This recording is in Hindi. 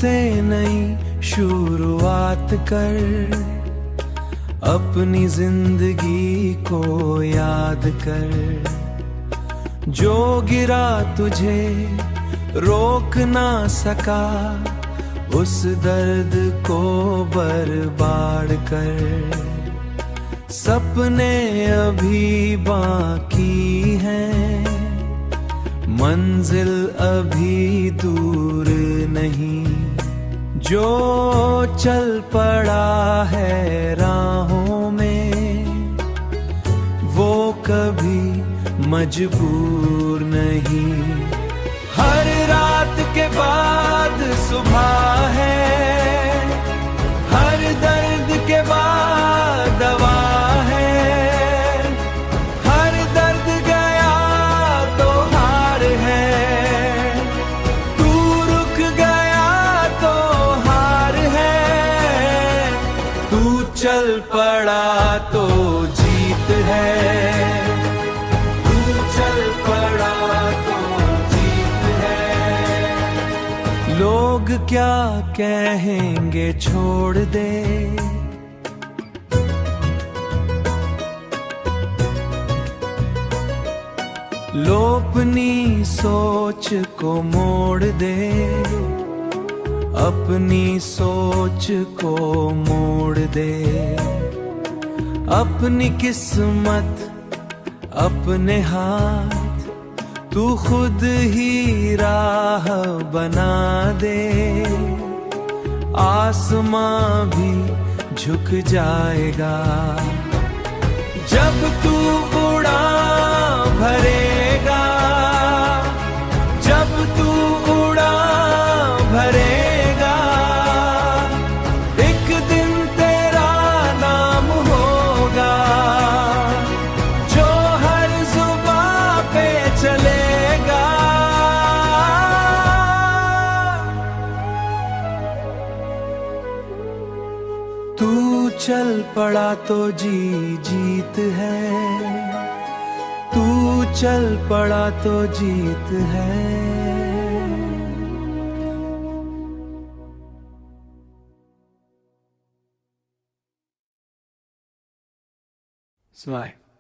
से नई शुरुआत कर, अपनी जिंदगी को याद कर। जो गिरा तुझे रोक ना सका, उस दर्द को बर्बाद कर। सपने अभी बाकी हैं, मंजिल अभी दूर नहीं। जो चल पड़ा है राहों में, वो कभी मजबूर नहीं। हर रात के बाद सुबह है, हर दर्द के बाद दवा है। हर दर्द गया तो हार है, तू रुक गया तो हार है। तू चल पड़ा तो जीत है, तू चल पड़ा तो जीत है। लोग क्या कहेंगे छोड़ दे, लो अपनी सोच को मोड़ दे, अपनी सोच को मोड़ दे। अपनी किस्मत अपने हाथ, तू खुद ही राह बना दे। आसमां भी झुक जाएगा जब तू उड़ान भरेगा, जब तू उड़ान भरेगा। एक दिन तेरा नाम होगा, जो हर जुबां पे चलेगा। तू चल पड़ा तो जीत है, तू चल पड़ा तो जीत है। Smile.